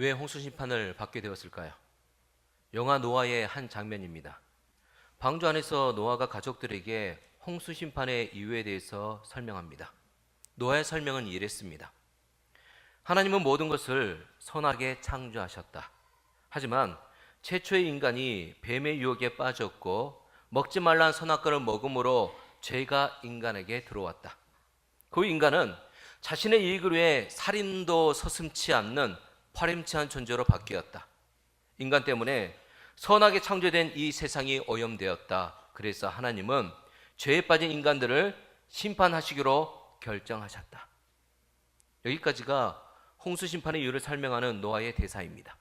왜 홍수 심판을 받게 되었을까요? 영화 노아의 한 장면입니다. 방주 안에서 노아가 가족들에게 홍수 심판의 이유에 대해서 설명합니다. 노아의 설명은 이랬습니다. 하나님은 모든 것을 선하게 창조하셨다. 하지만 최초의 인간이 뱀의 유혹에 빠졌고 먹지 말라는 선악과를 먹음으로 죄가 인간에게 들어왔다. 그 인간은 자신의 이익을 위해 살인도 서슴지 않는 파렴치한 존재로 바뀌었다. 인간 때문에 선하게 창조된 이 세상이 오염되었다. 그래서 하나님은 죄에 빠진 인간들을 심판하시기로 결정하셨다. 여기까지가 홍수 심판의 이유를 설명하는 노아의 대사입니다.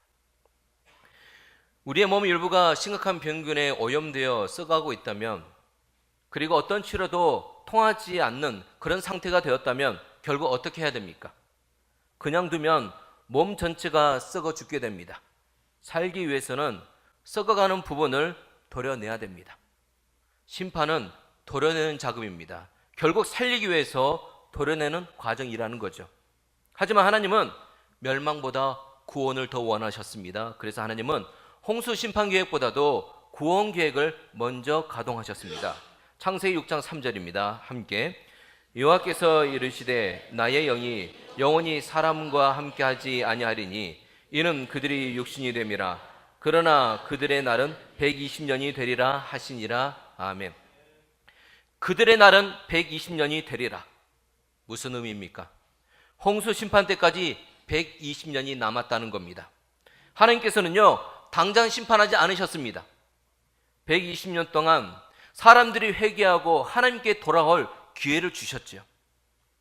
우리의 몸 일부가 심각한 병균에 오염되어 썩어가고 있다면, 그리고 어떤 치료도 통하지 않는 그런 상태가 되었다면 결국 어떻게 해야 됩니까? 그냥 두면 몸 전체가 썩어 죽게 됩니다. 살기 위해서는 썩어가는 부분을 도려내야 됩니다. 심판은 도려내는 작업입니다. 결국 살리기 위해서 도려내는 과정이라는 거죠. 하지만 하나님은 멸망보다 구원을 더 원하셨습니다. 그래서 하나님은 홍수 심판 계획보다도 구원 계획을 먼저 가동하셨습니다. 창세기 6장 3절입니다. 함께 여호와께서 이르시되 나의 영이 영원히 사람과 함께하지 아니하리니 이는 그들이 육신이 됨이라. 그러나 그들의 날은 120년이 되리라 하시니라. 아멘. 그들의 날은 120년이 되리라. 무슨 의미입니까? 홍수 심판 때까지 120년이 남았다는 겁니다. 하나님께서는요, 당장 심판하지 않으셨습니다. 120년 동안 사람들이 회개하고 하나님께 돌아올 기회를 주셨죠.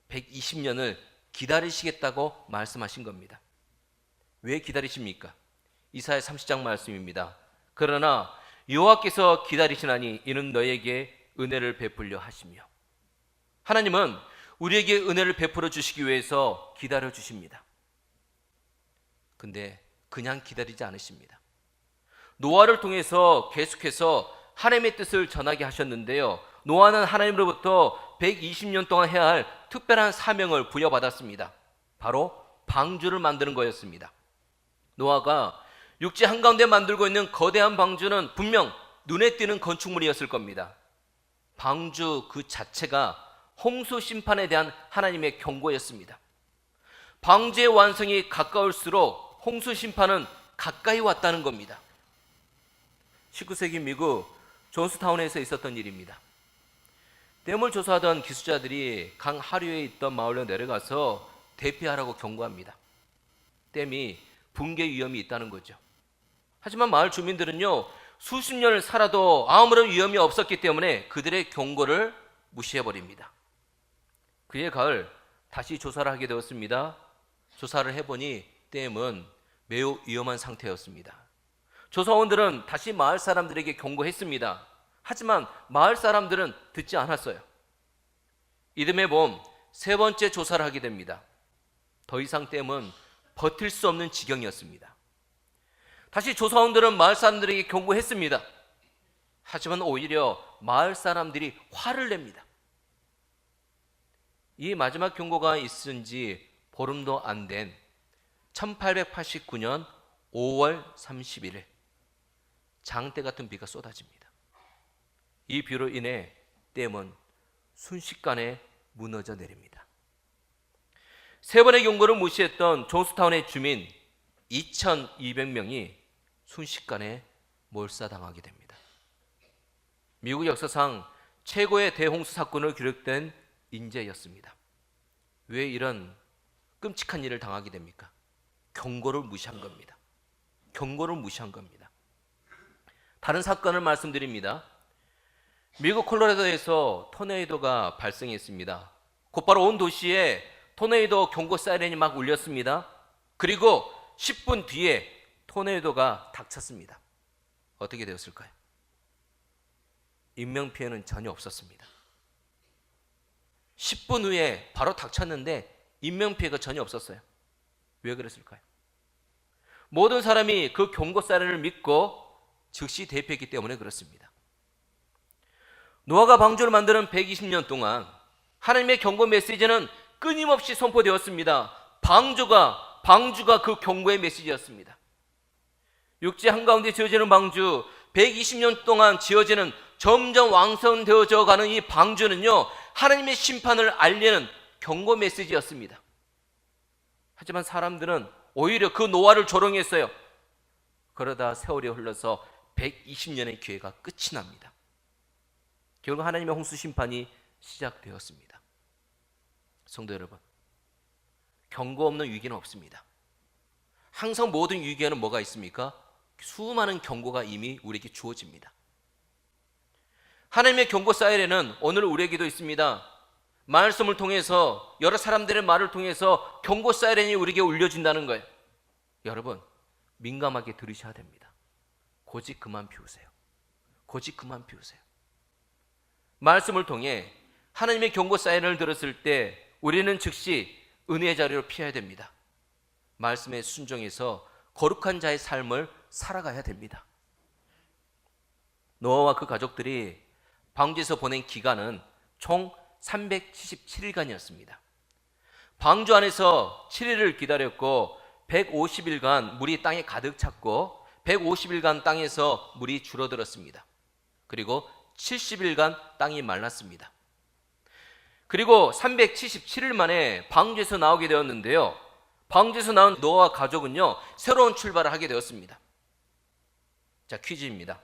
120년을 기다리시겠다고 말씀하신 겁니다. 왜 기다리십니까? 이사야 30장 말씀입니다. 그러나 여호와께서 기다리시나니 이는 너에게 은혜를 베풀려 하시며. 하나님은 우리에게 은혜를 베풀어 주시기 위해서 기다려 주십니다. 근데 그냥 기다리지 않으십니다. 노아를 통해서 계속해서 하나님의 뜻을 전하게 하셨는데요, 노아는 하나님으로부터 120년 동안 해야 할 특별한 사명을 부여받았습니다. 바로 방주를 만드는 거였습니다. 노아가 육지 한가운데 만들고 있는 거대한 방주는 분명 눈에 띄는 건축물이었을 겁니다. 방주 그 자체가 홍수 심판에 대한 하나님의 경고였습니다. 방주의 완성이 가까울수록 홍수 심판은 가까이 왔다는 겁니다. 19세기 미국 존스타운에서 있었던 일입니다. 댐을 조사하던 기술자들이 강 하류에 있던 마을로 내려가서 대피하라고 경고합니다. 댐이 붕괴 위험이 있다는 거죠. 하지만 마을 주민들은요, 수십 년을 살아도 아무런 위험이 없었기 때문에 그들의 경고를 무시해버립니다. 그해 가을 다시 조사를 하게 되었습니다. 조사를 해보니 댐은 매우 위험한 상태였습니다. 조사원들은 다시 마을 사람들에게 경고했습니다. 하지만 마을 사람들은 듣지 않았어요. 이듬해 봄 세 번째 조사를 하게 됩니다. 더 이상 댐은 버틸 수 없는 지경이었습니다. 다시 조사원들은 마을 사람들에게 경고했습니다. 하지만 오히려 마을 사람들이 화를 냅니다. 이 마지막 경고가 있은 지 보름도 안 된 1889년 5월 31일 장대 같은 비가 쏟아집니다. 이 비로 인해 댐은 순식간에 무너져 내립니다. 세 번의 경고를 무시했던 존스타운의 주민 2200명이 순식간에 몰사당하게 됩니다. 미국 역사상 최고의 대홍수 사건으로 기록된 인재였습니다. 왜 이런 끔찍한 일을 당하게 됩니까? 경고를 무시한 겁니다. 경고를 무시한 겁니다. 다른 사건을 말씀드립니다. 미국 콜로라도에서 토네이도가 발생했습니다. 곧바로 온 도시에 토네이도 경고 사이렌이 막 울렸습니다. 그리고 10분 뒤에 토네이도가 닥쳤습니다. 어떻게 되었을까요? 인명피해는 전혀 없었습니다. 10분 후에 바로 닥쳤는데 인명피해가 전혀 없었어요. 왜 그랬을까요? 모든 사람이 그 경고 사이렌을 믿고 즉시 대피했기 때문에 그렇습니다. 노아가 방주를 만드는 120년 동안 하나님의 경고 메시지는 끊임없이 선포되었습니다. 방주가 방주가 그 경고의 메시지였습니다. 육지 한가운데 지어지는 방주, 120년 동안 지어지는 점점 완성되어져 가는 이 방주는요, 하나님의 심판을 알리는 경고 메시지였습니다. 하지만 사람들은 오히려 그 노아를 조롱했어요. 그러다 세월이 흘러서 120년의 기회가 끝이 납니다. 결국 하나님의 홍수 심판이 시작되었습니다. 성도 여러분, 경고 없는 위기는 없습니다. 항상 모든 위기에는 뭐가 있습니까? 수많은 경고가 이미 우리에게 주어집니다. 하나님의 경고 사이렌은 오늘 우리에게도 있습니다. 말씀을 통해서, 여러 사람들의 말을 통해서 경고 사이렌이 우리에게 울려진다는 거예요. 여러분, 민감하게 들으셔야 됩니다. 고집 그만 피우세요. 고집 그만 피우세요. 말씀을 통해 하나님의 경고 사이렌을 들었을 때 우리는 즉시 은혜의 자리로 피해야 됩니다. 말씀에 순종해서 거룩한 자의 삶을 살아가야 됩니다. 노아와 그 가족들이 방주에서 보낸 기간은 총 377일간이었습니다. 방주 안에서 7일을 기다렸고 150일간 물이 땅에 가득 찼고 150일간 땅에서 물이 줄어들었습니다. 그리고 70일간 땅이 말랐습니다. 그리고 377일 만에 방주에서 나오게 되었는데요, 방주에서 나온 노아와 가족은요, 새로운 출발을 하게 되었습니다. 자, 퀴즈입니다.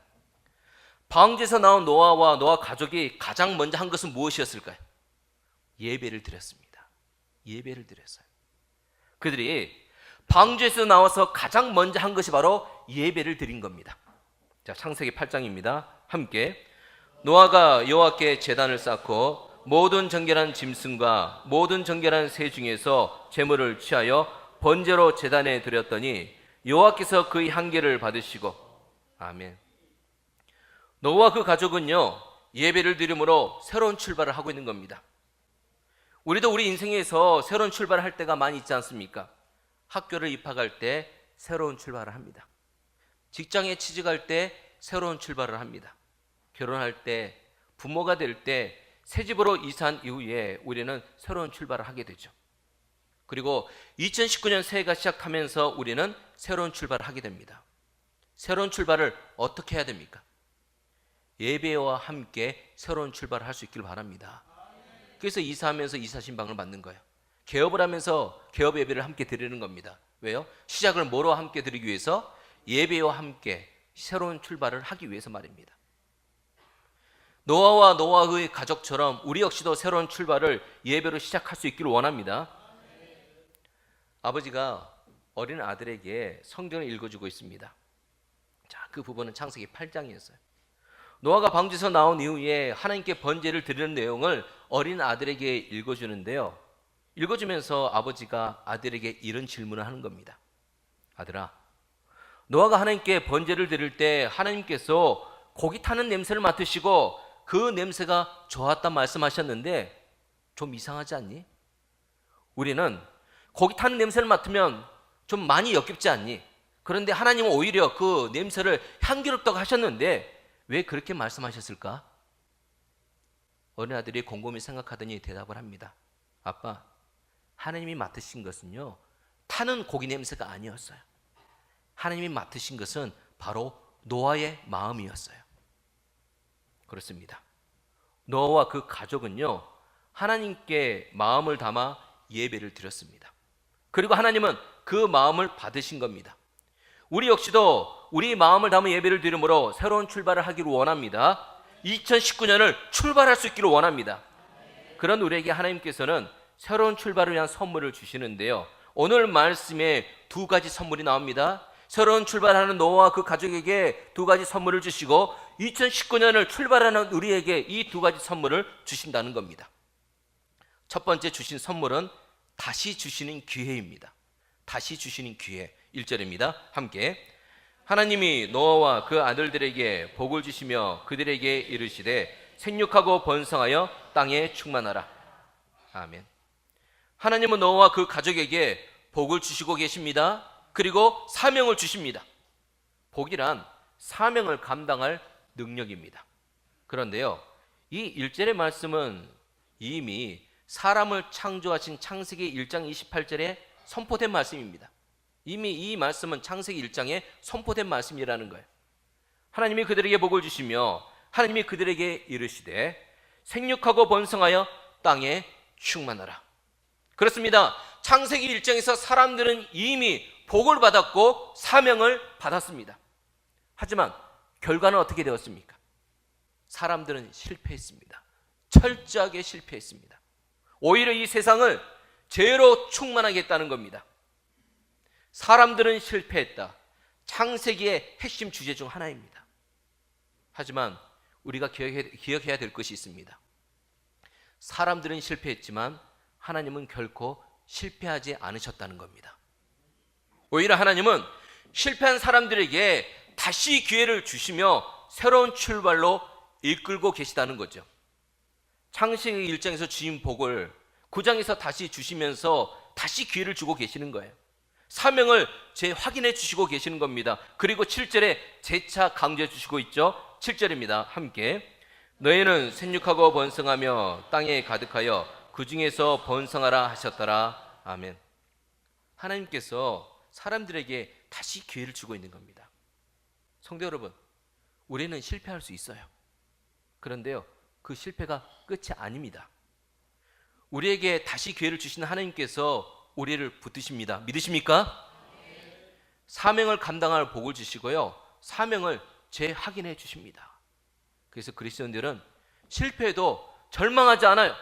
방주에서 나온 노아와 노아 가족이 가장 먼저 한 것은 무엇이었을까요? 예배를 드렸습니다. 예배를 드렸어요. 그들이 방주에서 나와서 가장 먼저 한 것이 바로 예배를 드린 겁니다. 자, 창세기 8장입니다. 함께. 노아가 여호와께 제단을 쌓고 모든 정결한 짐승과 모든 정결한 새 중에서 제물을 취하여 번제로 제단에 드렸더니 여호와께서 그의 향기를 받으시고. 아멘. 노아와 그 가족은요, 예배를 드림으로 새로운 출발을 하고 있는 겁니다. 우리도 우리 인생에서 새로운 출발을 할 때가 많이 있지 않습니까? 학교를 입학할 때 새로운 출발을 합니다. 직장에 취직할 때 새로운 출발을 합니다. 결혼할 때, 부모가 될 때, 새 집으로 이사한 이후에 우리는 새로운 출발을 하게 되죠. 그리고 2019년 새해가 시작하면서 우리는 새로운 출발을 하게 됩니다. 새로운 출발을 어떻게 해야 됩니까? 예배와 함께 새로운 출발을 할 수 있길 바랍니다. 그래서 이사하면서 이사신방을 만든 거예요. 개업을 하면서 개업 예배를 함께 드리는 겁니다. 왜요? 시작을 뭐로 함께 드리기 위해서? 예배와 함께 새로운 출발을 하기 위해서 말입니다. 노아와 노아의 가족처럼 우리 역시도 새로운 출발을 예배로 시작할 수 있기를 원합니다. 아버지가 어린 아들에게 성경을 읽어주고 있습니다. 자, 그 부분은 창세기 8장이었어요. 노아가 방주에서 나온 이후에 하나님께 번제를 드리는 내용을 어린 아들에게 읽어주는데요, 읽어주면서 아버지가 아들에게 이런 질문을 하는 겁니다. 아들아, 노아가 하나님께 번제를 드릴 때 하나님께서 고기 타는 냄새를 맡으시고 그 냄새가 좋았단 말씀하셨는데 좀 이상하지 않니? 우리는 고기 타는 냄새를 맡으면 좀 많이 역겹지 않니? 그런데 하나님은 오히려 그 냄새를 향기롭다고 하셨는데 왜 그렇게 말씀하셨을까? 어린 아들이 곰곰이 생각하더니 대답을 합니다. 아빠, 하나님이 맡으신 것은요, 타는 고기 냄새가 아니었어요. 하나님이 맡으신 것은 바로 노아의 마음이었어요. 그렇습니다. 노아와 그 가족은요, 하나님께 마음을 담아 예배를 드렸습니다. 그리고 하나님은 그 마음을 받으신 겁니다. 우리 역시도 우리 마음을 담아 예배를 드림으로 새로운 출발을 하기를 원합니다. 2019년을 출발할 수 있기를 원합니다. 그런 우리에게 하나님께서는 새로운 출발을 위한 선물을 주시는데요, 오늘 말씀에 두 가지 선물이 나옵니다. 새로운 출발하는 노아와 그 가족에게 두 가지 선물을 주시고 2019년을 출발하는 우리에게 이 두 가지 선물을 주신다는 겁니다. 첫 번째 주신 선물은 다시 주시는 기회입니다. 다시 주시는 기회. 1절입니다. 함께. 하나님이 노아와 그 아들들에게 복을 주시며 그들에게 이르시되 생육하고 번성하여 땅에 충만하라. 아멘. 하나님은 노아와 그 가족에게 복을 주시고 계십니다. 그리고 사명을 주십니다. 복이란 사명을 감당할 능력입니다. 그런데요, 이 1절의 말씀은 이미 사람을 창조하신 창세기 1장 28절에 선포된 말씀입니다. 이미 이 말씀은 창세기 1장에 선포된 말씀이라는 거예요. 하나님이 그들에게 복을 주시며 하나님이 그들에게 이르시되 생육하고 번성하여 땅에 충만하라. 그렇습니다. 창세기 1장에서 사람들은 이미 복을 받았고 사명을 받았습니다. 하지만 결과는 어떻게 되었습니까? 사람들은 실패했습니다. 철저하게 실패했습니다. 오히려 이 세상을 죄로 충만하게 했다는 겁니다. 사람들은 실패했다. 창세기의 핵심 주제 중 하나입니다. 하지만 우리가 기억해야 될 것이 있습니다. 사람들은 실패했지만 하나님은 결코 실패하지 않으셨다는 겁니다. 오히려 하나님은 실패한 사람들에게 다시 기회를 주시며 새로운 출발로 이끌고 계시다는 거죠. 창세기 1장에서 주신 복을 9장에서 다시 주시면서 다시 기회를 주고 계시는 거예요. 사명을 재확인해 주시고 계시는 겁니다. 그리고 7절에 재차 강조해 주시고 있죠. 7절입니다. 함께 너희는 생육하고 번성하며 땅에 가득하여 그 중에서 번성하라 하셨더라. 아멘. 하나님께서 사람들에게 다시 기회를 주고 있는 겁니다. 성도 여러분, 우리는 실패할 수 있어요. 그런데요, 그 실패가 끝이 아닙니다. 우리에게 다시 기회를 주시는 하나님께서 우리를 붙드십니다. 믿으십니까? 사명을 감당할 복을 주시고요, 사명을 재확인해 주십니다. 그래서 그리스도인들은 실패해도 절망하지 않아요.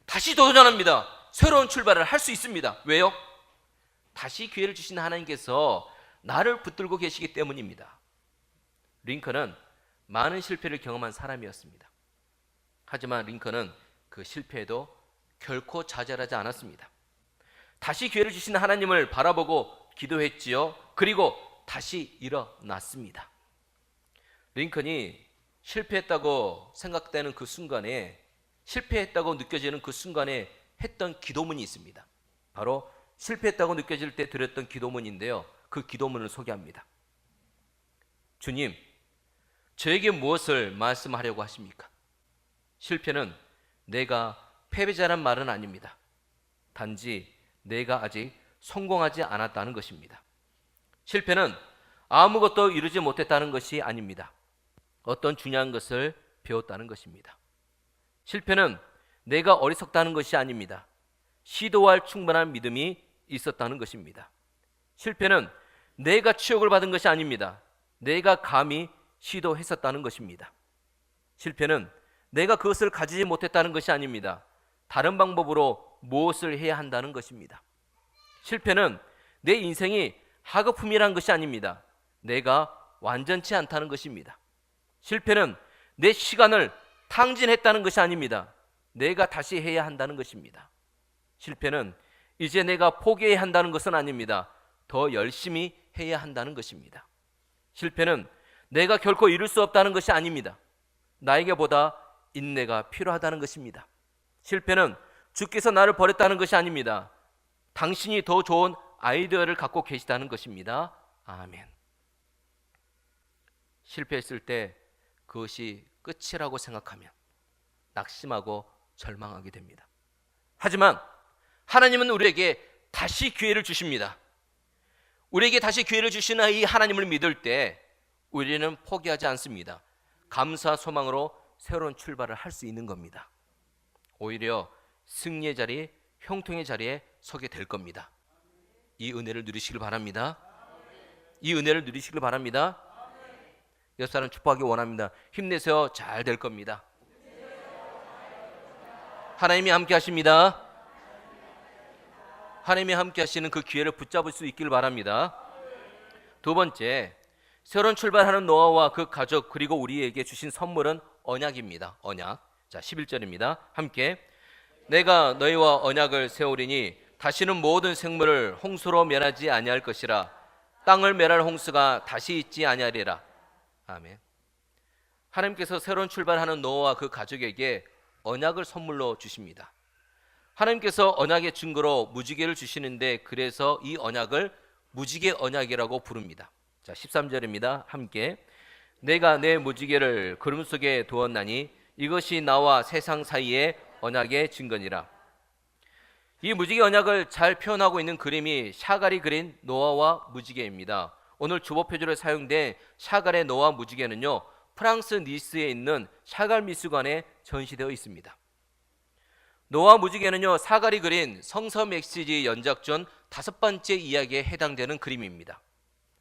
다시 도전합니다. 새로운 출발을 할 수 있습니다. 왜요? 다시 기회를 주신 하나님께서 나를 붙들고 계시기 때문입니다. 링컨은 많은 실패를 경험한 사람이었습니다. 하지만 링컨은 그 실패에도 결코 좌절하지 않았습니다. 다시 기회를 주신 하나님을 바라보고 기도했지요. 그리고 다시 일어났습니다. 링컨이 실패했다고 생각되는 그 순간에, 실패했다고 느껴지는 그 순간에 했던 기도문이 있습니다. 바로 실패했다고 느껴질 때 드렸던 기도문인데요, 그 기도문을 소개합니다. 주님, 저에게 무엇을 말씀하려고 하십니까? 실패는 내가 패배자란 말은 아닙니다. 단지 내가 아직 성공하지 않았다는 것입니다. 실패는 아무것도 이루지 못했다는 것이 아닙니다. 어떤 중요한 것을 배웠다는 것입니다. 실패는 내가 어리석다는 것이 아닙니다. 시도할 충분한 믿음이 있었다는 것입니다. 실패는 내가 치욕을 받은 것이 아닙니다. 내가 감히 시도했었다는 것입니다. 실패는 내가 그것을 가지지 못했다는 것이 아닙니다. 다른 방법으로 무엇을 해야 한다는 것입니다. 실패는 내 인생이 하급품이란 것이 아닙니다. 내가 완전치 않다는 것입니다. 실패는 내 시간을 탕진했다는 것이 아닙니다. 내가 다시 해야 한다는 것입니다. 실패는 이제 내가 포기해야 한다는 것은 아닙니다. 더 열심히 해야 한다는 것입니다. 실패는 내가 결코 이룰 수 없다는 것이 아닙니다. 나에게 보다 인내가 필요하다는 것입니다. 실패는 주께서 나를 버렸다는 것이 아닙니다. 당신이 더 좋은 아이디어를 갖고 계시다는 것입니다. 아멘. 실패했을 때 그것이 끝이라고 생각하면 낙심하고 절망하게 됩니다. 하지만 하나님은 우리에게 다시 기회를 주십니다. 우리에게 다시 기회를 주시는 이 하나님을 믿을 때 우리는 포기하지 않습니다. 감사 소망으로 새로운 출발을 할 수 있는 겁니다. 오히려 승리의 자리, 형통의 자리에 서게 될 겁니다. 이 은혜를 누리시길 바랍니다. 이 은혜를 누리시길 바랍니다. 옆 사람 축복하기 원합니다. 힘내세요. 잘 될 겁니다. 하나님이 함께 하십니다. 하나님이 함께 하시는 그 기회를 붙잡을 수 있길 바랍니다. 두 번째, 새로운 출발하는 노아와 그 가족 그리고 우리에게 주신 선물은 언약입니다. 언약. 자, 11절입니다. 함께 내가 너희와 언약을 세우리니 다시는 모든 생물을 홍수로 멸하지 아니할 것이라. 땅을 멸할 홍수가 다시 있지 아니하리라. 아멘. 하나님께서 새로운 출발하는 노아와 그 가족에게 언약을 선물로 주십니다. 하나님께서 언약의 증거로 무지개를 주시는데 그래서 이 언약을 무지개 언약이라고 부릅니다. 자, 13절입니다. 함께 내가 내 무지개를 구름 속에 두었나니 이것이 나와 세상 사이의 언약의 증거니라. 이 무지개 언약을 잘 표현하고 있는 그림이 샤갈이 그린 노아와 무지개입니다. 오늘 주보 표지로 사용된 샤갈의 노아 무지개는요, 프랑스 니스에 있는 샤갈 미술관에 전시되어 있습니다. 노아 무지개는요, 샤갈이 그린 성서 메시지 연작전 5번째 이야기에 해당되는 그림입니다.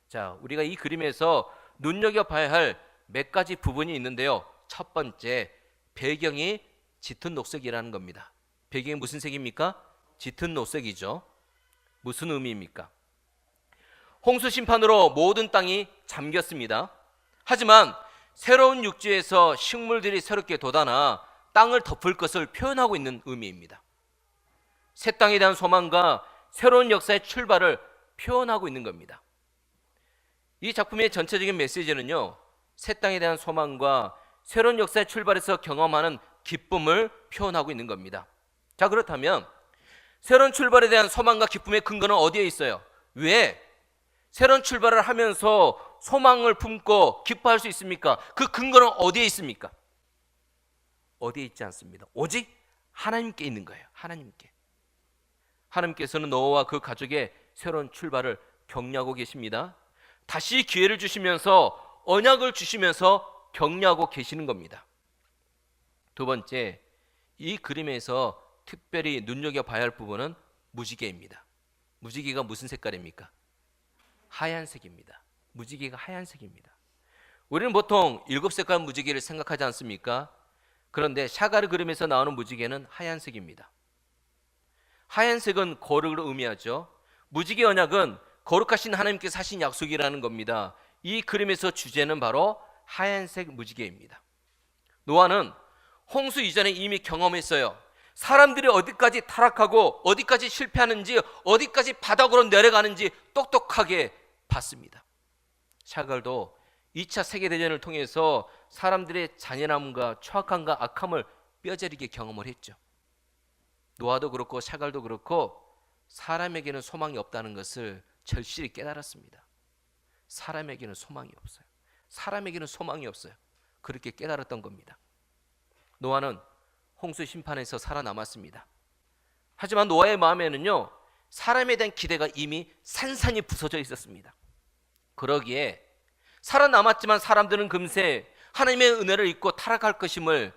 자, 우리가 이 그림에서 눈여겨봐야 할 몇 가지 부분이 있는데요. 첫 번째, 배경이 짙은 녹색이라는 겁니다. 배경이 무슨 색입니까? 짙은 녹색이죠. 무슨 의미입니까? 홍수 심판으로 모든 땅이 잠겼습니다. 하지만 새로운 육지에서 식물들이 새롭게 돋아나 땅을 덮을 것을 표현하고 있는 의미입니다. 새 땅에 대한 소망과 새로운 역사의 출발을 표현하고 있는 겁니다. 이 작품의 전체적인 메시지는요, 새 땅에 대한 소망과 새로운 역사의 출발에서 경험하는 기쁨을 표현하고 있는 겁니다. 자, 그렇다면 새로운 출발에 대한 소망과 기쁨의 근거는 어디에 있어요? 왜 새로운 출발을 하면서 소망을 품고 기뻐할 수 있습니까? 그 근거는 어디에 있습니까? 어디에 있지 않습니다. 오직 하나님께 있는 거예요. 하나님께. 하나님께서는 노아와 그 가족의 새로운 출발을 격려하고 계십니다. 다시 기회를 주시면서 언약을 주시면서 격려하고 계시는 겁니다. 두 번째, 이 그림에서 특별히 눈여겨봐야 할 부분은 무지개입니다. 무지개가 무슨 색깔입니까? 하얀색입니다. 무지개가 하얀색입니다. 우리는 보통 7색깔 무지개를 생각하지 않습니까? 그런데 샤갈 그림에서 나오는 무지개는 하얀색입니다. 하얀색은 거룩을 의미하죠. 무지개 언약은 거룩하신 하나님께서 하신 약속이라는 겁니다. 이 그림에서 주제는 바로 하얀색 무지개입니다. 노아는 홍수 이전에 이미 경험했어요. 사람들이 어디까지 타락하고 어디까지 실패하는지, 어디까지 바닥으로 내려가는지 똑똑하게 봤습니다. 샤갈도 2차 세계대전을 통해서 사람들의 잔인함과 추악함과 악함을 뼈저리게 경험을 했죠. 노아도 그렇고 샤갈도 그렇고 사람에게는 소망이 없다는 것을 절실히 깨달았습니다. 사람에게는 소망이 없어요. 사람에게는 소망이 없어요. 그렇게 깨달았던 겁니다. 노아는 홍수 심판에서 살아남았습니다. 하지만 노아의 마음에는요, 사람에 대한 기대가 이미 산산이 부서져 있었습니다. 그러기에 살아남았지만 사람들은 금세 하나님의 은혜를 잊고 타락할 것임을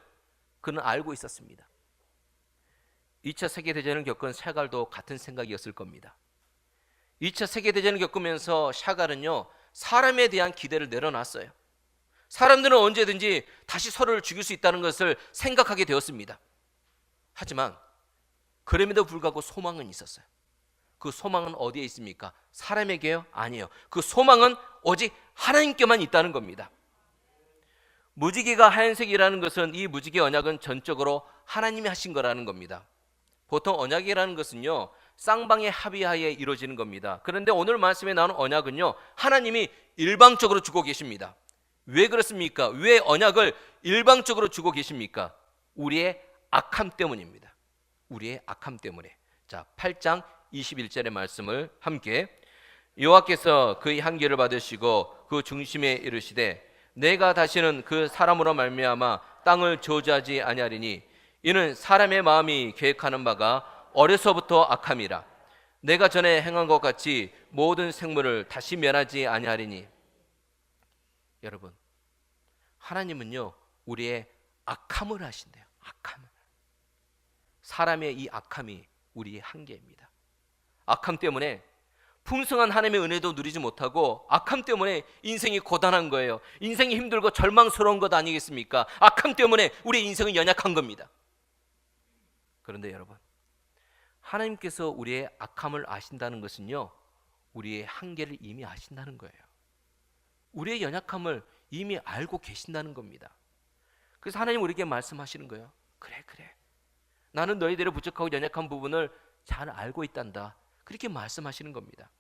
그는 알고 있었습니다. 2차 세계대전을 겪은 샤갈도 같은 생각이었을 겁니다. 2차 세계대전을 겪으면서 샤갈은요, 사람에 대한 기대를 내려놨어요. 사람들은 언제든지 다시 서로를 죽일 수 있다는 것을 생각하게 되었습니다. 하지만 그럼에도 불구하고 소망은 있었어요. 그 소망은 어디에 있습니까? 사람에게요? 아니에요. 그 소망은 오직 하나님께만 있다는 겁니다. 무지개가 하얀색이라는 것은 이 무지개 언약은 전적으로 하나님이 하신 거라는 겁니다. 보통 언약이라는 것은요, 쌍방의 합의하에 이루어지는 겁니다. 그런데 오늘 말씀에 나오는 언약은요, 하나님이 일방적으로 주고 계십니다. 왜 그렇습니까? 왜 언약을 일방적으로 주고 계십니까? 우리의 악함 때문입니다. 우리의 악함 때문에. 자, 8장 21절의 말씀을 함께. 여호와께서 그의 향기를 받으시고 그 중심에 이르시되 내가 다시는 그 사람으로 말미암아 땅을 저주하지 아니하리니 이는 사람의 마음이 계획하는 바가 어려서부터 악함이라. 내가 전에 행한 것 같이 모든 생물을 다시 멸하지 아니하리니. 여러분, 하나님은요, 우리의 악함을 하신대요. 악함을. 사람의 이 악함이 우리의 한계입니다. 악함 때문에 풍성한 하나님의 은혜도 누리지 못하고 악함 때문에 인생이 고단한 거예요. 인생이 힘들고 절망스러운 것 아니겠습니까? 악함 때문에 우리의 인생은 연약한 겁니다. 그런데 여러분, 하나님께서 우리의 악함을 아신다는 것은요, 우리의 한계를 이미 아신다는 거예요. 우리의 연약함을 이미 알고 계신다는 겁니다. 그래서 하나님 우리에게 말씀하시는 거예요. 그래. 나는 너희들의 부족하고 연약한 부분을 잘 알고 있단다. 그렇게 말씀하시는 겁니다.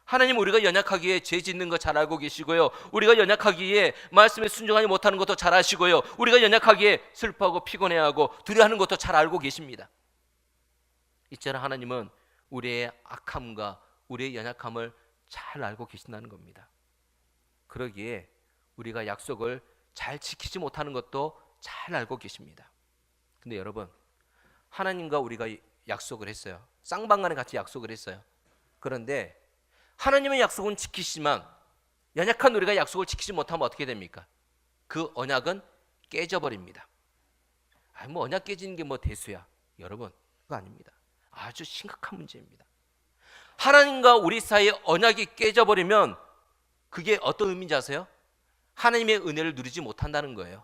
하나님 우리가 연약하기에 죄 짓는 거 잘 알고 계시고요. 우리가 연약하기에 말씀에 순종하지 못하는 것도 잘 아시고요. 우리가 연약하기에 슬퍼하고 피곤해하고 두려워하는 것도 잘 알고 계십니다. 이처럼 하나님은 우리의 악함과 우리의 연약함을 잘 알고 계신다는 겁니다. 그러기에 우리가 약속을 잘 지키지 못하는 것도 잘 알고 계십니다. 근데 여러분, 하나님과 우리가 약속을 했어요. 쌍방간에 같이 약속을 했어요. 그런데 하나님의 약속은 지키시지만 연약한 우리가 약속을 지키지 못하면 어떻게 됩니까? 그 언약은 깨져버립니다. 뭐 언약 깨지는 게 뭐 대수야. 여러분, 그거 아닙니다. 아주 심각한 문제입니다. 하나님과 우리 사이의 언약이 깨져버리면 그게 어떤 의미인지 아세요? 하나님의 은혜를 누리지 못한다는 거예요.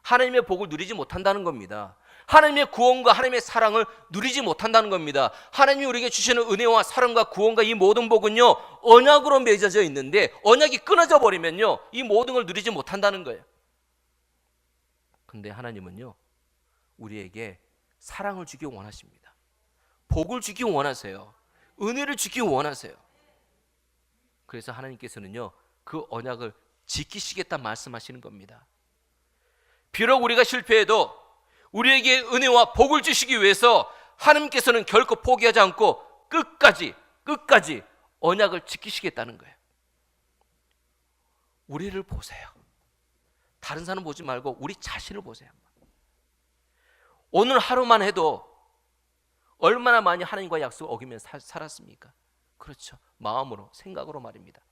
하나님의 복을 누리지 못한다는 겁니다. 하나님의 구원과 하나님의 사랑을 누리지 못한다는 겁니다. 하나님이 우리에게 주시는 은혜와 사랑과 구원과 이 모든 복은요, 언약으로 맺어져 있는데 언약이 끊어져 버리면요, 이 모든 걸 누리지 못한다는 거예요. 근데 하나님은요, 우리에게 사랑을 주기 원하십니다. 복을 주기 원하세요. 은혜를 주기 원하세요. 그래서 하나님께서는요, 그 언약을 지키시겠다 말씀하시는 겁니다. 비록 우리가 실패해도 우리에게 은혜와 복을 주시기 위해서 하나님께서는 결코 포기하지 않고 끝까지 언약을 지키시겠다는 거예요. 우리를 보세요. 다른 사람 보지 말고 우리 자신을 보세요. 오늘 하루만 해도 얼마나 많이 하나님과 약속을 어기며 살았습니까? 그렇죠. 마음으로, 생각으로 말입니다.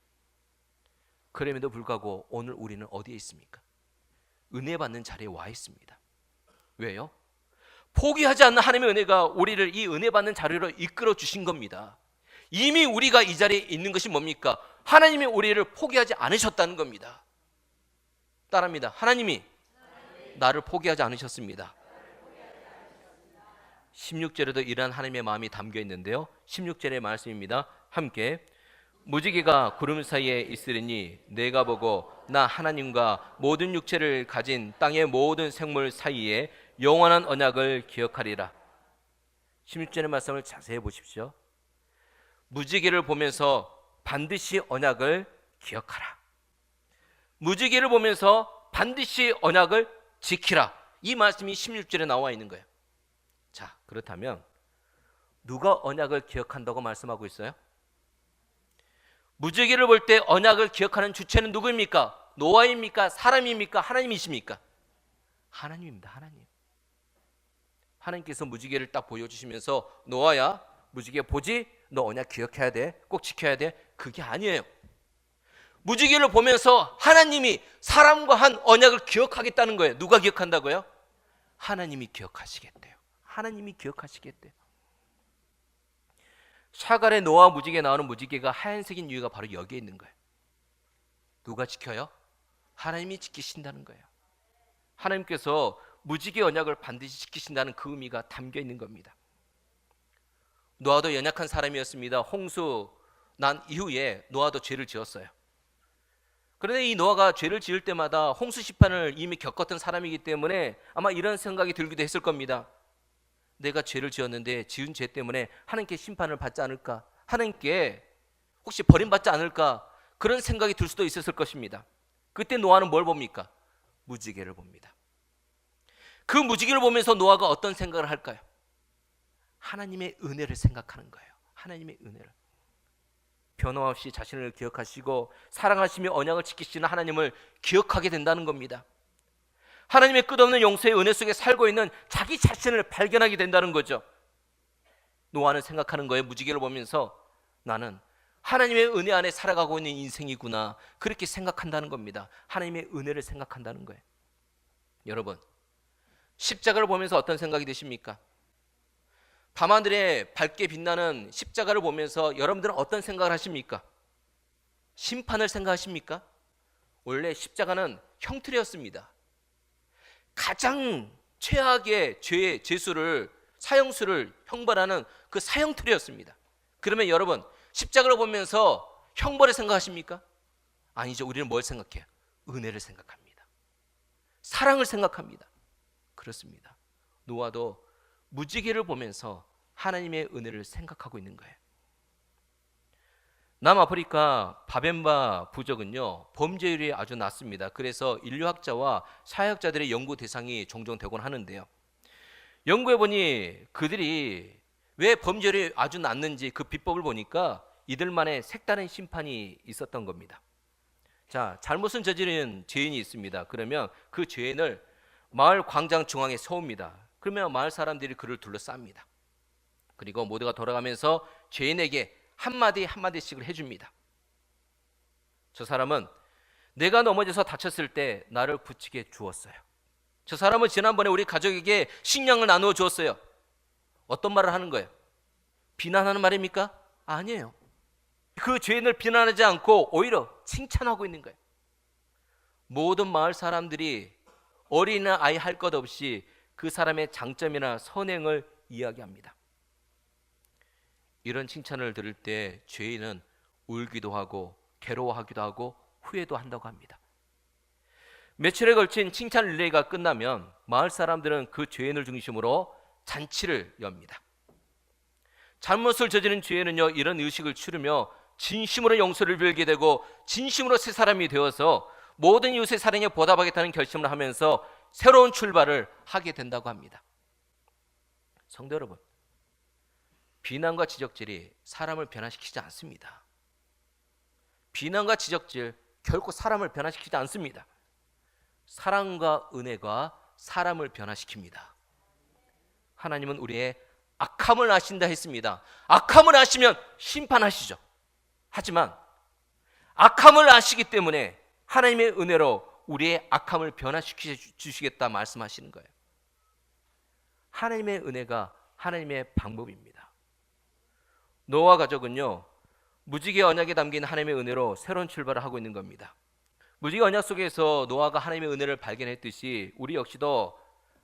그럼에도 불구하고 오늘 우리는 어디에 있습니까? 은혜 받는 자리에 와 있습니다. 왜요? 포기하지 않는 하나님의 은혜가 우리를 이 은혜 받는 자리로 이끌어 주신 겁니다. 이미 우리가 이 자리에 있는 것이 뭡니까? 하나님이 우리를 포기하지 않으셨다는 겁니다. 따라합니다. 하나님이 나를 포기하지 않으셨습니다. 16절에도 이러한 하나님의 마음이 담겨 있는데요, 16절의 말씀입니다. 함께, 무지개가 구름 사이에 있으리니 내가 보고 나 하나님과 모든 육체를 가진 땅의 모든 생물 사이에 영원한 언약을 기억하리라. 16절의 말씀을 자세히 보십시오. 무지개를 보면서 반드시 언약을 기억하라. 무지개를 보면서 반드시 언약을 지키라. 이 말씀이 16절에 나와 있는 거예요. 자, 그렇다면 누가 언약을 기억한다고 말씀하고 있어요? 무지개를 볼 때 언약을 기억하는 주체는 누구입니까? 노아입니까? 사람입니까? 하나님이십니까? 하나님입니다. 하나님. 하나님께서 무지개를 딱 보여주시면서 노아야, 무지개 보지? 너 언약 기억해야 돼. 꼭 지켜야 돼. 그게 아니에요. 무지개를 보면서 하나님이 사람과 한 언약을 기억하겠다는 거예요. 누가 기억한다고요? 하나님이 기억하시겠대요. 하나님이 기억하시겠대요. 샤갈의 노아 무지개 나오는 무지개가 하얀색인 이유가 바로 여기에 있는 거예요. 누가 지켜요? 하나님이 지키신다는 거예요. 하나님께서 무지개 언약을 반드시 지키신다는 그 의미가 담겨 있는 겁니다. 노아도 연약한 사람이었습니다. 홍수 난 이후에 노아도 죄를 지었어요. 그런데 이 노아가 죄를 지을 때마다 홍수 심판을 이미 겪었던 사람이기 때문에 아마 이런 생각이 들기도 했을 겁니다. 내가 죄를 지었는데 지은 죄 때문에 하나님께 심판을 받지 않을까? 하나님께 혹시 버림받지 않을까? 그런 생각이 들 수도 있었을 것입니다. 그때 노아는 뭘 봅니까? 무지개를 봅니다. 그 무지개를 보면서 노아가 어떤 생각을 할까요? 하나님의 은혜를 생각하는 거예요. 하나님의 은혜를. 변함없이 자신을 기억하시고 사랑하시며 언약을 지키시는 하나님을 기억하게 된다는 겁니다. 하나님의 끝없는 용서의 은혜 속에 살고 있는 자기 자신을 발견하게 된다는 거죠. 노아는 생각하는 거예요. 무지개를 보면서 나는 하나님의 은혜 안에 살아가고 있는 인생이구나, 그렇게 생각한다는 겁니다. 하나님의 은혜를 생각한다는 거예요. 여러분, 십자가를 보면서 어떤 생각이 드십니까? 밤하늘에 밝게 빛나는 십자가를 보면서 여러분들은 어떤 생각을 하십니까? 심판을 생각하십니까? 원래 십자가는 형틀이었습니다. 가장 최악의 죄의 죄수를, 사형수를 형벌하는 그 사형틀이었습니다. 그러면 여러분, 십자가를 보면서 형벌을 생각하십니까? 아니죠. 우리는 뭘 생각해요? 은혜를 생각합니다. 사랑을 생각합니다. 그렇습니다. 노아도 무지개를 보면서 하나님의 은혜를 생각하고 있는 거예요. 남아프리카 바벤바 부족은요, 범죄율이 아주 낮습니다. 그래서 인류학자와 사회학자들의 연구 대상이 종종 되곤 하는데요, 연구해보니 그들이 왜 범죄율이 아주 낮는지 그 비법을 보니까 이들만의 색다른 심판이 있었던 겁니다. 자, 잘못을 저지른 죄인이 있습니다. 그러면 그 죄인을 마을 광장 중앙에 세웁니다. 그러면 마을 사람들이 그를 둘러쌉니다. 그리고 모두가 돌아가면서 죄인에게 한마디 한마디씩을 해줍니다. 저 사람은 내가 넘어져서 다쳤을 때 나를 붙이게 주었어요. 저 사람은 지난번에 우리 가족에게 식량을 나누어 주었어요. 어떤 말을 하는 거예요? 비난하는 말입니까? 아니에요. 그 죄인을 비난하지 않고 오히려 칭찬하고 있는 거예요. 모든 마을 사람들이 어린아이 할 것 없이 그 사람의 장점이나 선행을 이야기합니다. 이런 칭찬을 들을 때 죄인은 울기도 하고 괴로워하기도 하고 후회도 한다고 합니다. 며칠에 걸친 칭찬 릴레이가 끝나면 마을 사람들은 그 죄인을 중심으로 잔치를 엽니다. 잘못을 저지른 죄인은요, 이런 의식을 치르며 진심으로 용서를 빌게 되고 진심으로 새 사람이 되어서 모든 이웃의 사랑에 보답하겠다는 결심을 하면서 새로운 출발을 하게 된다고 합니다. 성도 여러분, 비난과 지적질이 사람을 변화시키지 않습니다. 비난과 지적질 결코 사람을 변화시키지 않습니다. 사랑과 은혜가 사람을 변화시킵니다. 하나님은 우리의 악함을 아신다 했습니다. 악함을 아시면 심판하시죠. 하지만 악함을 아시기 때문에 하나님의 은혜로 우리의 악함을 변화시켜 주시겠다 말씀하시는 거예요. 하나님의 은혜가 하나님의 방법입니다. 노아 가족은요, 무지개 언약에 담긴 하나님의 은혜로 새로운 출발을 하고 있는 겁니다. 무지개 언약 속에서 노아가 하나님의 은혜를 발견했듯이 우리 역시도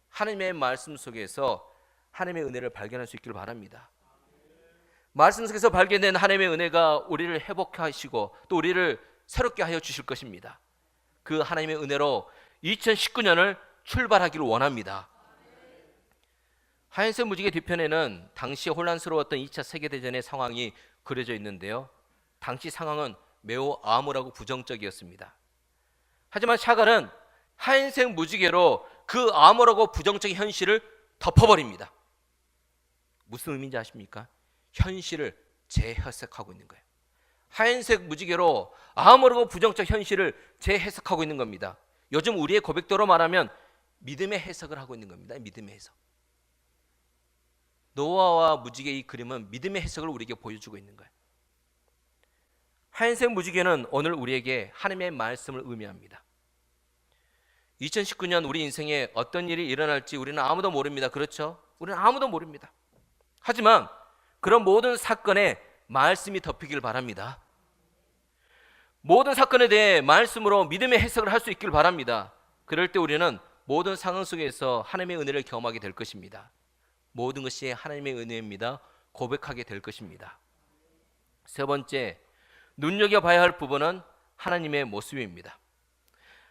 하나님의 말씀 속에서 하나님의 은혜를 발견할 수 있기를 바랍니다. 말씀 속에서 발견된 하나님의 은혜가 우리를 회복하시고 또 우리를 새롭게 하여 주실 것입니다. 그 하나님의 은혜로 2019년을 출발하기를 원합니다. 하얀색 무지개 뒤편에는 당시 혼란스러웠던 2차 세계대전의 상황이 그려져 있는데요, 당시 상황은 매우 암울하고 부정적이었습니다. 하지만 샤갈은 하얀색 무지개로 그 암울하고 부정적인 현실을 덮어버립니다. 무슨 의미인지 아십니까? 현실을 재해석하고 있는 거예요. 하얀색 무지개로 암울하고 부정적 현실을 재해석하고 있는 겁니다. 요즘 우리의 고백도로 말하면 믿음의 해석을 하고 있는 겁니다. 믿음의 해석. 노아와 무지개의 이 그림은 믿음의 해석을 우리에게 보여주고 있는 거예요. 하얀색 무지개는 오늘 우리에게 하나님의 말씀을 의미합니다. 2019년 우리 인생에 어떤 일이 일어날지 우리는 아무도 모릅니다. 그렇죠? 우리는 아무도 모릅니다. 하지만 그런 모든 사건에 말씀이 덮이길 바랍니다. 모든 사건에 대해 말씀으로 믿음의 해석을 할 수 있길 바랍니다. 그럴 때 우리는 모든 상황 속에서 하나님의 은혜를 경험하게 될 것입니다. 모든 것이 하나님의 은혜입니다. 고백하게 될 것입니다. 세 번째, 눈여겨봐야 할 부분은 하나님의 모습입니다.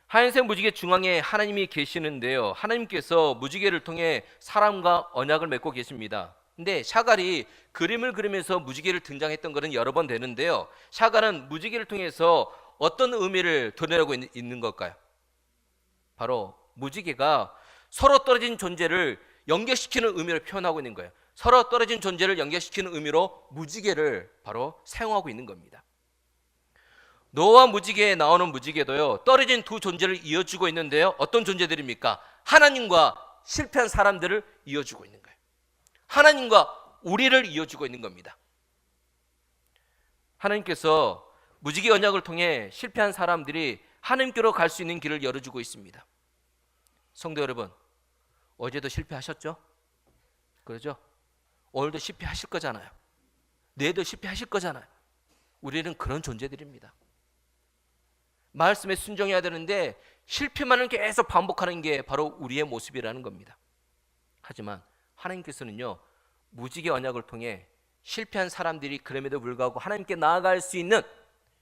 하얀색 무지개 중앙에 하나님이 계시는데요, 하나님께서 무지개를 통해 사람과 언약을 맺고 계십니다. 근데 샤갈이 그림을 그리면서 무지개를 등장했던 것은 여러 번 되는데요, 샤갈은 무지개를 통해서 어떤 의미를 드러내고 있는 걸까요? 바로 무지개가 서로 떨어진 존재를 연결시키는 의미를 표현하고 있는 거예요. 서로 떨어진 존재를 연결시키는 의미로 무지개를 바로 사용하고 있는 겁니다. 노아 무지개에 나오는 무지개도요, 떨어진 두 존재를 이어주고 있는데요, 어떤 존재들입니까? 하나님과 실패한 사람들을 이어주고 있는 거예요. 하나님과 우리를 이어주고 있는 겁니다. 하나님께서 무지개 언약을 통해 실패한 사람들이 하나님께로 갈 수 있는 길을 열어주고 있습니다. 성도 여러분, 어제도 실패하셨죠? 그러죠? 오늘도 실패하실 거잖아요. 내일도 실패하실 거잖아요. 우리는 그런 존재들입니다. 말씀에 순종해야 되는데 실패만을 계속 반복하는 게 바로 우리의 모습이라는 겁니다. 하지만 하나님께서는요, 무지개 언약을 통해 실패한 사람들이 그럼에도 불구하고 하나님께 나아갈 수 있는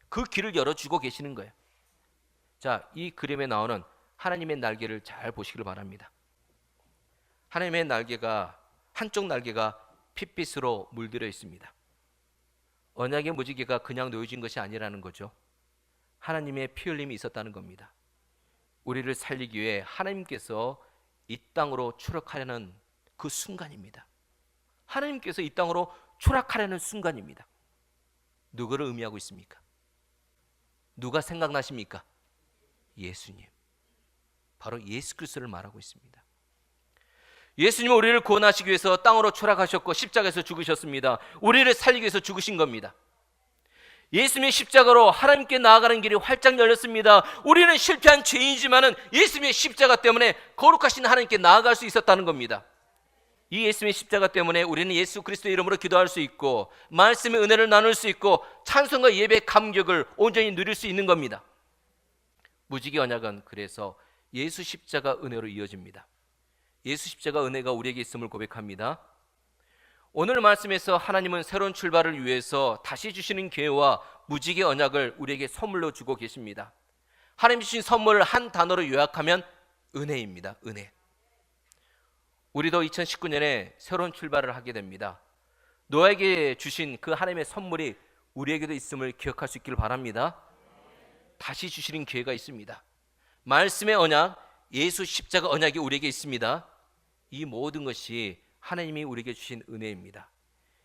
그 길을 열어주고 계시는 거예요. 자, 이 그림에 나오는 하나님의 날개를 잘 보시길 바랍니다. 하나님의 날개가, 한쪽 날개가 핏빛으로 물들어 있습니다. 언약의 무지개가 그냥 놓여진 것이 아니라는 거죠. 하나님의 피 흘림이 있었다는 겁니다. 우리를 살리기 위해 하나님께서 이 땅으로 추락하려는 그 순간입니다. 하나님께서 이 땅으로 추락하려는 순간입니다. 누구를 의미하고 있습니까? 누가 생각나십니까? 예수님. 바로 예수 그리스도를 말하고 있습니다. 예수님은 우리를 구원하시기 위해서 땅으로 추락하셨고 십자가에서 죽으셨습니다. 우리를 살리기 위해서 죽으신 겁니다. 예수님의 십자가로 하나님께 나아가는 길이 활짝 열렸습니다. 우리는 실패한 죄인이지만은 예수님의 십자가 때문에 거룩하신 하나님께 나아갈 수 있었다는 겁니다. 이 예수님의 십자가 때문에 우리는 예수 그리스도의 이름으로 기도할 수 있고 말씀의 은혜를 나눌 수 있고 찬송과 예배의 감격을 온전히 누릴 수 있는 겁니다. 무지개 언약은 그래서 예수 십자가 은혜로 이어집니다. 예수 십자가 은혜가 우리에게 있음을 고백합니다. 오늘 말씀에서 하나님은 새로운 출발을 위해서 다시 주시는 기회와 무지개 언약을 우리에게 선물로 주고 계십니다. 하나님 주신 선물을 한 단어로 요약하면 은혜입니다. 은혜. 우리도 2019년에 새로운 출발을 하게 됩니다. 노아에게 주신 그 하나님의 선물이 우리에게도 있음을 기억할 수 있기를 바랍니다. 다시 주시는 기회가 있습니다. 말씀의 언약, 예수 십자가 언약이 우리에게 있습니다. 이 모든 것이 하나님이 우리에게 주신 은혜입니다.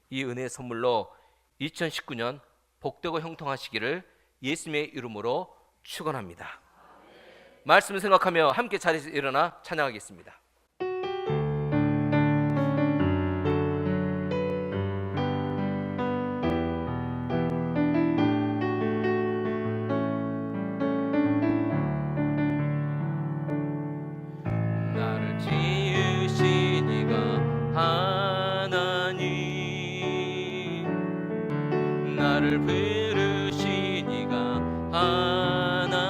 이 은혜의 선물로 2019년 복되고 형통하시기를 예수님의 이름으로 축원합니다. 말씀을 생각하며 함께 자리에서 일어나 찬양하겠습니다. 나를 지으신 이가 하나님, 나를 부르신 이가 하나님,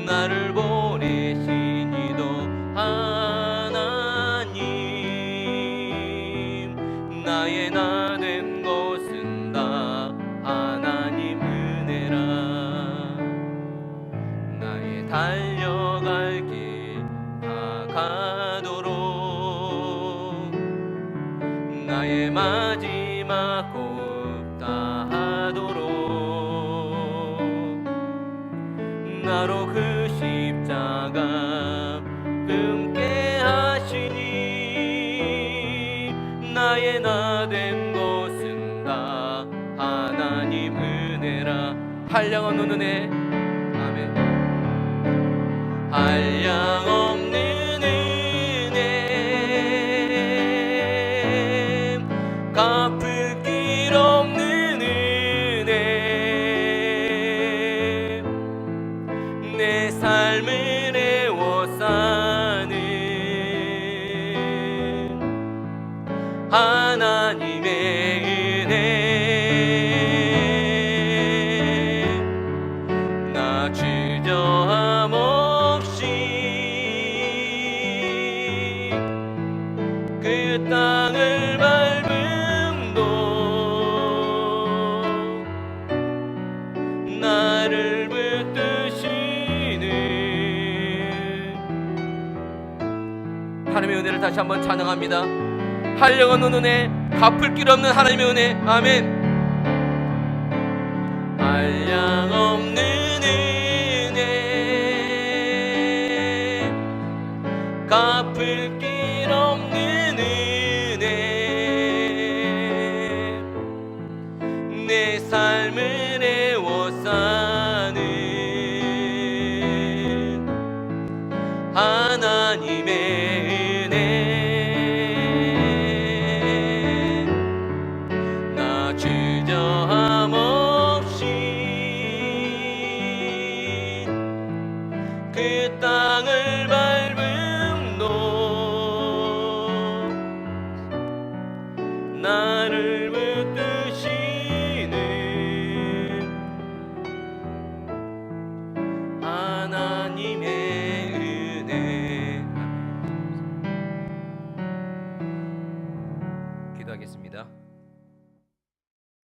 나를 보내신 이도 하나님, 나의 나 된 것은 다 하나님 은혜라. 나의 달려갈 길 다가도록 나의 마지막 호흡 다하도록 나로 그 십자가 품게 하시니 나의 나 된 것은 다 하나님 은혜라. 한량없는 은혜. 아멘. 한량없는 은혜, 갚을 길 없는 은혜, 내 삶을 애워싸는 하나님의 은혜. 나 주저함 없이 그 땅을 밟음도 나를 붙드시는 하나님의 은혜를 다시 한번 찬양합니다. 한량없는 은혜, 갚을 길 없는 하나님의 은혜. 아멘. 한량없는 은혜, 갚을 길 없는 은혜, 내 삶을 애워싸는 하나님의 은혜. 나 주저함 없이 그 땅을 밟음도 나를